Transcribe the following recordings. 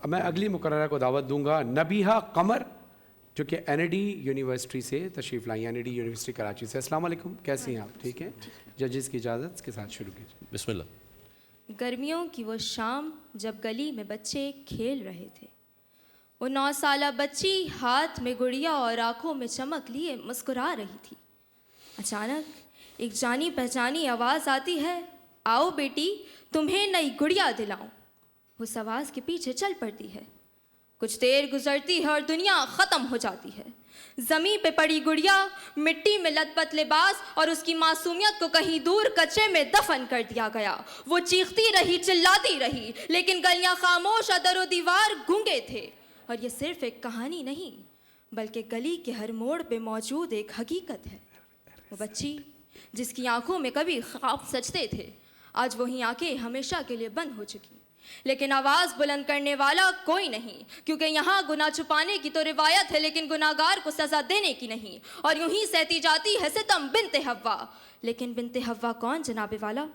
میں اگلی مقررہ کو دعوت دوں گا نبیہہ قمر جو کہ این ڈی یونیورسٹی سے تشریف لائیں، این ڈی یونیورسٹی کراچی سے۔ السلام علیکم، کیسی ہیں آپ؟ ٹھیک ہیں؟ ججز کی اجازت کے ساتھ شروع کیجیے۔ بسم اللہ۔ گرمیوں کی وہ شام جب گلی میں بچے کھیل رہے تھے، وہ 9 سالہ بچی ہاتھ میں گڑیا اور آنکھوں میں چمک لیے مسکرا رہی تھی۔ اچانک ایک جانی پہچانی آواز آتی ہے، آؤ بیٹی تمہیں نئی گڑیا دلاؤں۔ اس آواز کے پیچھے چل پڑتی ہے۔ کچھ دیر گزرتی ہے اور دنیا ختم ہو جاتی ہے۔ زمین پہ پڑی گڑیا، مٹی میں لت پت لباس اور اس کی معصومیت کو کہیں دور کچرے میں دفن کر دیا گیا۔ وہ چیختی رہی، چلاتی رہی، لیکن گلیاں خاموش اور در و دیوار گونگے تھے۔ اور یہ صرف ایک کہانی نہیں بلکہ گلی کے ہر موڑ پہ موجود ایک حقیقت ہے۔ وہ بچی جس کی آنکھوں میں کبھی خواب سجتے تھے، آج وہی آنکھیں ہمیشہ کے لیے بند ہو چکی، لیکن آواز بلند کرنے والا کوئی نہیں، کیونکہ یہاں گناہ چھپانے کی تو روایت ہے لیکن گناہگار کو سزا دینے کی نہیں۔ اور یوں ہی سہتی جاتی ہے ستم بنت حوا۔ لیکن بنت حوا کون جناب والا؟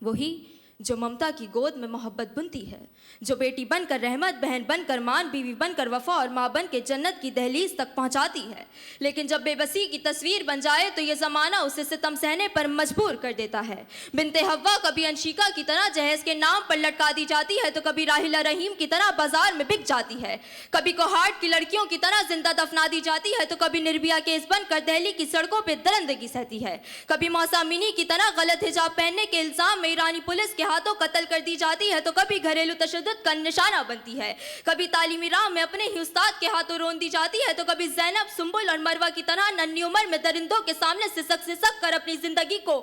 وہی جو ممتا کی گود میں محبت بنتی ہے، جو بیٹی بن کر رحمت، بہن بن کر مان، بیوی بن کر وفا اور ماں بن کے جنت کی دہلیز تک پہنچاتی ہے۔ لیکن جب بے بسی کی تصویر بن جائے تو یہ زمانہ اسے ستم سہنے پر مجبور کر دیتا ہے۔ بنت حوا کبھی انشیکا کی طرح جہیز کے نام پر لٹکا دی جاتی ہے تو کبھی راحلہ رحیم کی طرح بازار میں بک جاتی ہے، کبھی کوہاٹ کی لڑکیوں کی طرح زندہ دفنا دی جاتی ہے تو کبھی نربھیا کیس بن کر دہلی کی سڑکوں پہ درندگی سہتی ہے، کبھی موسا منی کی طرح غلط حجاب پہننے کے الزام میں ایرانی پولیس کے ہاتھوں قتل کر دی جاتی ہے تو کبھی گھریلو تشدد کا نشانہ بنتی ہے، کبھی تعلیمی راہ میں اپنے ہی استاد کے ہاتھوں رون دی جاتی ہے تو کبھی زینب، سنبل اور مروہ کی طرح ننھی عمر میں درندوں کے سامنے سسک کر اپنی زندگی کو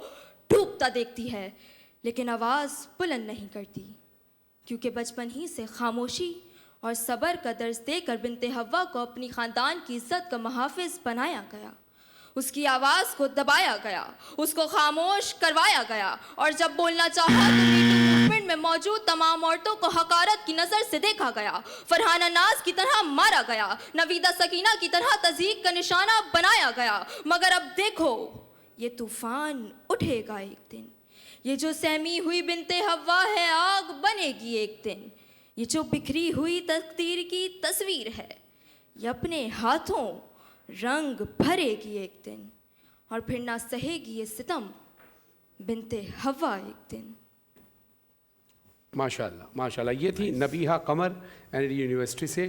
ڈوبتا دیکھتی ہے، لیکن آواز بلند نہیں کرتی، کیونکہ بچپن ہی سے خاموشی اور صبر کا درس دے کر بنت حوا کو اپنی خاندان کی عزت کا محافظ بنایا گیا۔ اس کی آواز کو دبایا گیا، اس کو خاموش کروایا گیا، اور جب بولنا چاہا تو میٹو موومنٹ میں موجود تمام عورتوں کو حقارت کی نظر سے دیکھا گیا، فرحانہ ناز کی طرح مارا گیا، نویدہ سکینہ کی طرح تضحیک کا نشانہ بنایا گیا۔ مگر اب دیکھو یہ طوفان اٹھے گا ایک دن، یہ جو سہمی ہوئی بنت حوا ہے آگ بنے گی ایک دن، یہ جو بکھری ہوئی تقدیر کی تصویر ہے یہ اپنے ہاتھوں رنگ بھرے گی ایک دن، اور پھر نہ سہے گی یہ ستم بنت حوا ایک دن۔ ماشاءاللہ ماشاءاللہ، یہ تھی نبیہہ قمر این ڈی یونیورسٹی سے۔